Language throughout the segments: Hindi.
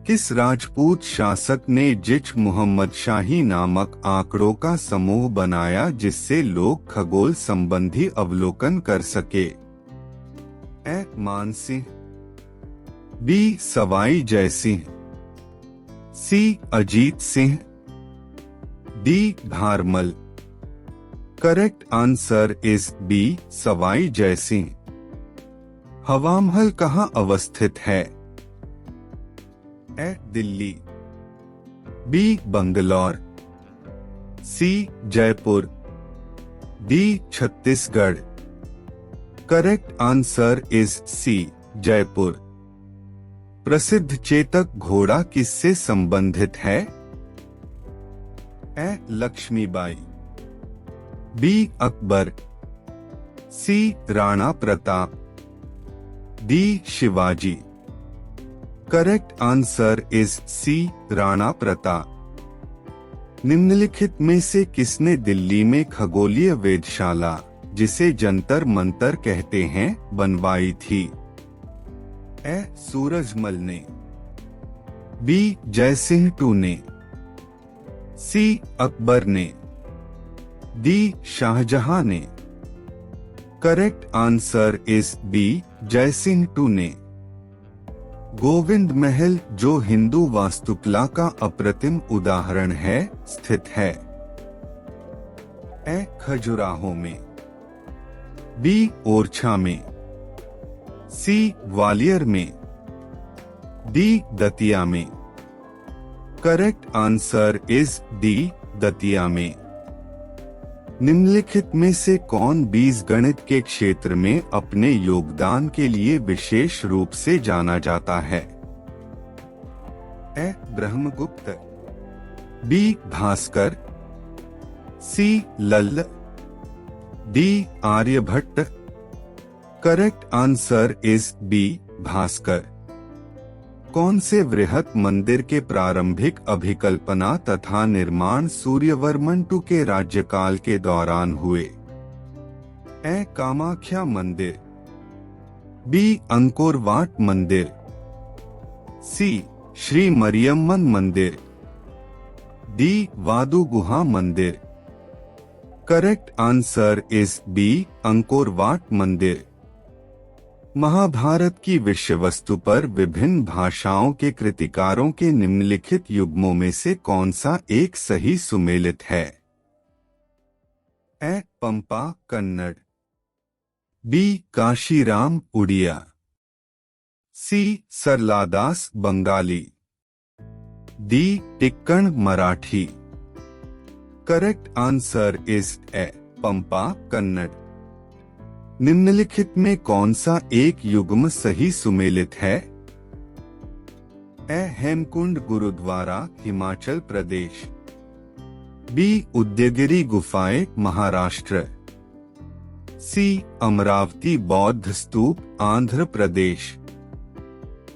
किस राजपूत शासक ने जिच मुहम्मद शाही नामक आंकड़ों का समूह बनाया जिससे लोग खगोल संबंधी अवलोकन कर सके? A. Man Singh, B. Sawai Jaisingh, C. Ajit Singh, D. Bharmal. Correct answer is B. Sawai Jaisingh. Hawa Mahal कहाँ अवस्थित है? A. Delhi, B. Bangalore, C. Jaipur, D. Chhattisgarh. Correct answer is C. Jaipur. प्रसिद्ध चेतक घोड़ा किससे संबंधित है? A. Lakshmibai, B. Akbar, C. Rana Pratap, D. Shivaji. Correct answer is C. Rana Pratap. निम्नलिखित में से किसने दिल्ली में खगोलीय वेधशाला, जिसे जंतर मंतर कहते हैं, बनवाई थी? ए. सूरजमल ने, बी. जयसिंह टू ने, सी. अकबर ने, डी. शाहजहां ने। Correct answer is B. Jaisingh two ने। गोविंद महल, जो हिंदू वास्तुकला का अप्रतिम उदाहरण है, स्थित है? ए. खजुराहो में, बी. ओरछा में, सी. ग्वालियर में, डी. दतिया में। Correct answer is D. Datia में। निम्नलिखित में से कौन बीजगणित के क्षेत्र में अपने योगदान के लिए विशेष रूप से जाना जाता है? A. Brahmagupta, B. Bhaskar, C. Lalla, D. Aryabhata. Correct answer is B. Bhaskar. कौन से वृहत मंदिर के प्रारंभिक अभिकल्पना तथा निर्माण सूर्यवर्मन टू के राज्यकाल के दौरान हुए? ए. कामाख्या मंदिर, बी. अंकोर वाट मंदिर, सी. श्री मरियम्मन मंदिर, डी. वादु गुहा मंदिर। Correct answer is B. Angkor Wat मंदिर। महाभारत की विषय वस्तु पर विभिन्न भाषाओं के कृतिकारों के निम्नलिखित युग्मों में से कौन सा एक सही सुमेलित है? A. Pampa Kannada, B. Kashiram Oriya, C. Sarladas Bengali, D. Tikkana Marathi. Correct answer is A. Pampa Kannada. निम्नलिखित में कौन सा एक युग्म सही सुमेलित है? ए. हेमकुंड गुरुद्वारा, हिमाचल प्रदेश, बी. उदयगिरी गुफाएं, महाराष्ट्र, सी. अमरावती बौद्ध स्तूप, आंध्र प्रदेश,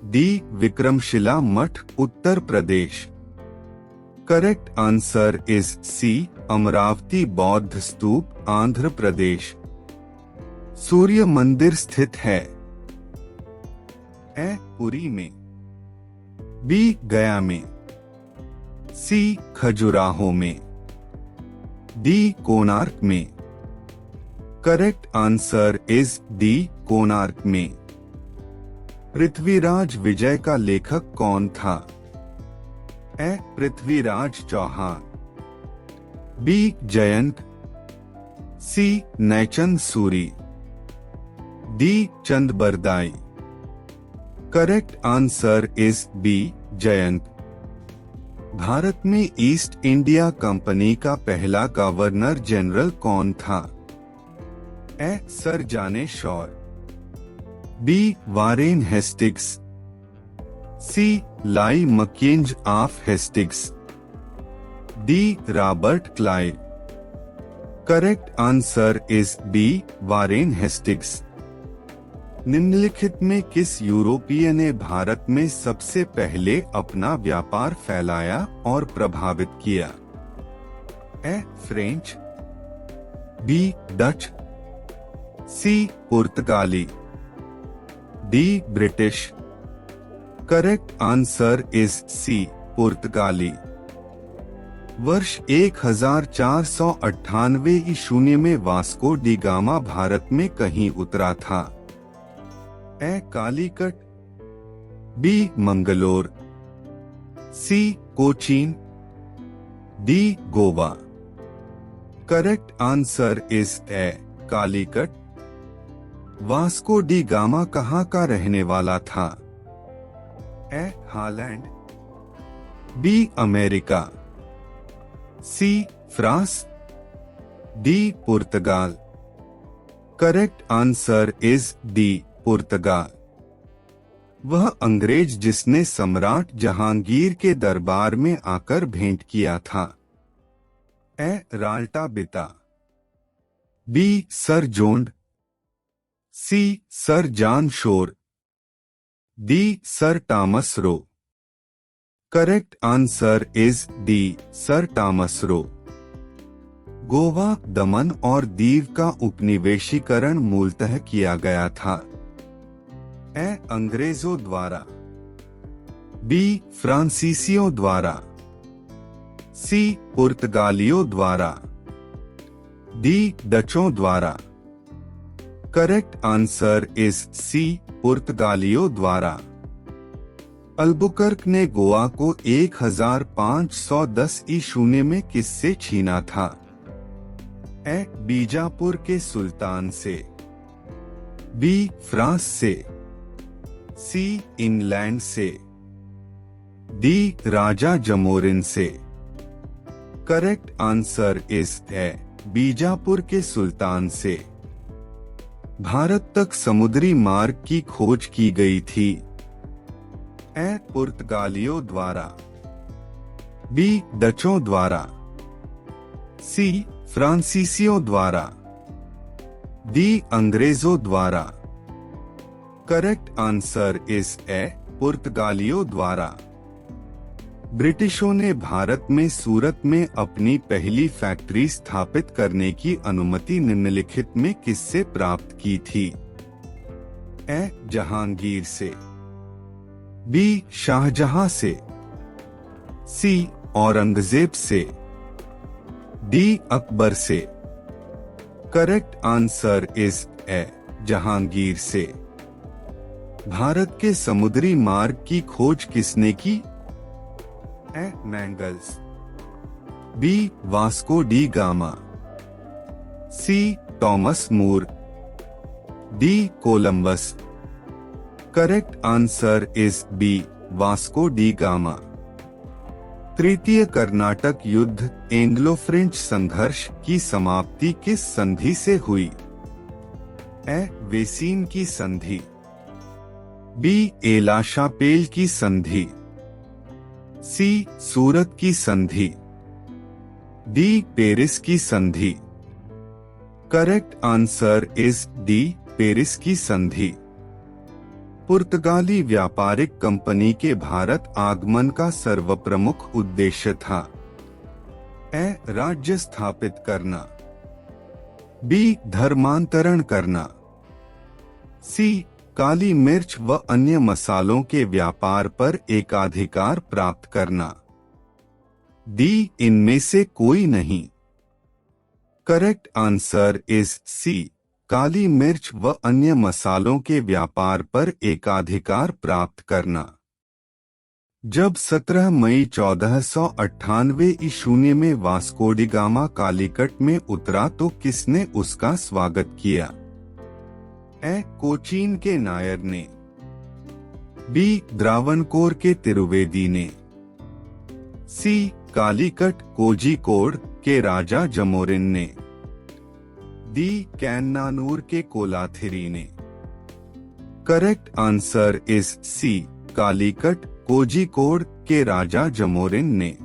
डी. विक्रमशिला मठ, Uttar Pradesh. Correct answer is C. Amaravati बौद्ध स्तूप, आंध्र प्रदेश। सूर्य मंदिर स्थित है? ए. पुरी में, बी. गया में, सी. खजुराहो में, डी. कोणार्क में। Correct answer is D. Konark में। पृथ्वीराज विजय का लेखक कौन था? ए. Prithviraj Chauhan, B. Jayant, C. Naichand Suri, D. Chand Bardai. Correct answer is B. Jayant. Bharat में ईस्ट इंडिया कंपनी का पहला गवर्नर जनरल कौन था? A. Sir John Shore, B. Warren Hastings, C. Lord marquess of Hastings, D. Robert Clive. Correct answer is B. Warren Hastings. निम्नलिखित में किस यूरोपीय ने भारत में सबसे पहले अपना व्यापार फैलाया और प्रभावित किया? A. French, B. Dutch, C. पुर्तगाली, D. British. Correct answer is C, पुर्तगाली। वर्ष 1498 ईस्वी में वास्को डी गामा भारत में कहीं उतरा था? A Calicut, B Mangalore, C Cochin, D Goa. Correct answer is A Calicut. Vasco da Gama कहाँ का रहने वाला था? A Holland, B America, C France, D पुर्तगाल। करेक्ट आंसर इज डी, पुर्तगाल। वह अंग्रेज जिसने सम्राट जहांगीर के दरबार में आकर भेंट किया था? ए राल्टा बिता, बी सर जोन्ड, C sir John Shore, D sir Thomas Roe. Correct answer is D, sir Thomas Roe. Goa, Daman और दीव का उपनिवेशीकरण मूलतः किया गया था? ए अंग्रेजों द्वारा, बी फ्रांसीसियों द्वारा, सी पुर्तगालियों द्वारा, डी डचों द्वारा। करेक्ट आंसर इज सी, पुर्तगालियों द्वारा। अल्बुकर्क ने गोवा को 1510 ईस्वी में किससे छीना था? ए बीजापुर के सुल्तान से, बी फ्रांस से, सी इंग्लैंड से, डी राजा जमोरिन से। करेक्ट आंसर इज ए बीजापुर के सुल्तान से। भारत तक समुद्री मार्ग की खोज की गई थी? ए पुर्तगालियों द्वारा, बी डचों द्वारा, सी फ्रांसीसियों द्वारा, डी अंग्रेजों द्वारा। करेक्ट आंसर इज ए पुर्तगालियों द्वारा। ब्रिटिशों ने भारत में सूरत में अपनी पहली फैक्ट्री स्थापित करने की अनुमति निम्नलिखित में किससे प्राप्त की थी? ए जहांगीर से, बी शाहजहां से, सी औरंगजेब से, डी अकबर से। Correct answer is A Jahangir से। भारत के समुद्री मार्ग की खोज किसने की? A Magellan, B Vasco da Gama, C Thomas More, D Columbus. Correct answer is B, Vasco da Gama. तृतीय कर्नाटक युद्ध एंग्लो फ्रेंच संघर्ष की समाप्ति किस संधि से हुई? ए वेसीन की संधि, बी एलाशापेल की संधि, सी सूरत की संधि, डी पेरिस की संधि। Correct answer is D, Paris की संधि। पुर्तगाली व्यापारिक कंपनी के भारत आगमन का सर्वप्रमुख उद्देश्य था? ए राज्य स्थापित करना, बी धर्मांतरण करना, सी काली मिर्च व अन्य मसालों के व्यापार पर एकाधिकार प्राप्त करना, डी इनमें से कोई नहीं। करेक्ट आंसर इज सी, काली मिर्च व अन्य मसालों के व्यापार पर एकाधिकार प्राप्त करना। जब 17 मई 1498 ईस्वी में वास्को डी गामा कालीकट में उतरा तो किसने उसका स्वागत किया? ए कोचीन के नायर ने, बी द्रावणकोर के तिरुवेदी ने, सी कालीकट कोझिकोड के राजा जमोरिन ने, डी कैन्नानूर के कोलाथिरी ने। Correct answer is C, Calicut Kozhikode के राजा जमोरिन ने।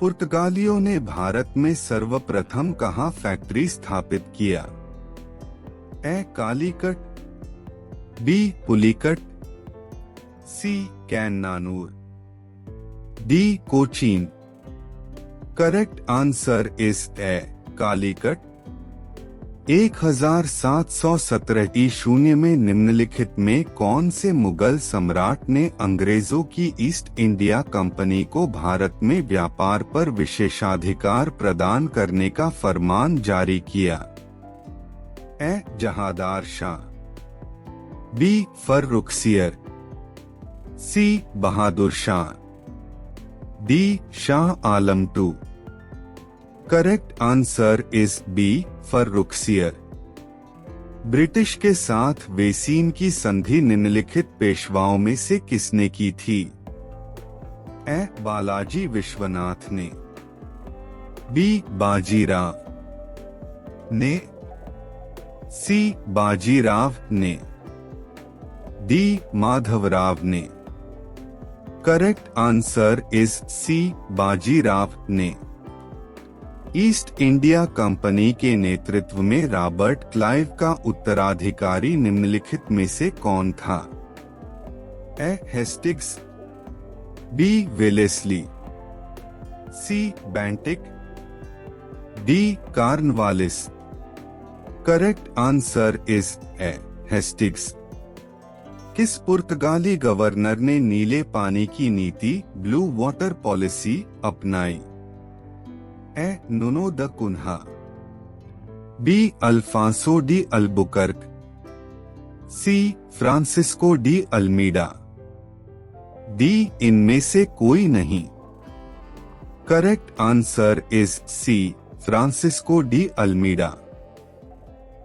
पुर्तगालियों ने भारत में सर्वप्रथम कहाँ फैक्ट्री स्थापित किया? A Calicut, B Pulicat, C Cannanore, D Cochin. Correct answer is A Calicut. 1717 में निम्नलिखित में कौन से मुगल सम्राट ने अंग्रेजों की ईस्ट इंडिया कंपनी को भारत में व्यापार पर विशेषाधिकार प्रदान करने का फरमान जारी किया? A. Jahandar Shah, B. Farrukhsiyar, C. Bahadur Shah, D. Shah Alam II। Correct answer is B. Farrukhsiyar. British के साथ वेसीन की संधि निम्नलिखित पेशवाओं में से किसने की थी? ए. बालाजी विश्वनाथ ने, बी. बाजीराव ने, सी. बाजीराव ने, डी. माधवराव ने। Correct answer is C. Bajirao ने। ईस्ट इंडिया कंपनी के नेतृत्व में रॉबर्ट क्लाइव का उत्तराधिकारी निम्नलिखित में से कौन था? A. Hastings, B. Wellesley, C. Bentinck, D. Cornwallis. Correct answer is A. Hastings. किस पुर्तगाली गवर्नर ने नीले पानी की नीति ब्लू वाटर पॉलिसी अपनाई? A. Nuno da Cunha, B. Afonso de Albuquerque, C. Francisco de Almeida, D. इनमें से कोई नहीं। Correct answer is C. Francisco de Almeida.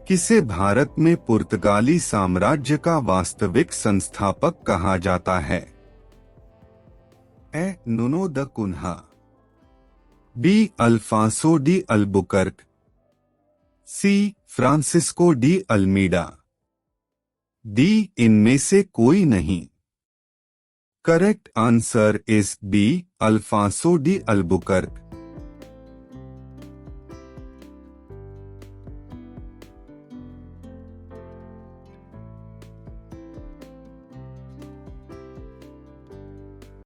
किसे भारत में पुर्तगाली साम्राज्य का वास्तविक संस्थापक कहा जाता है? A. Nuno da Cunha, B. Afonso de Albuquerque, C. Francisco de Almeida, D. इनमें से कोई नहीं। Correct answer is B. Afonso de Albuquerque.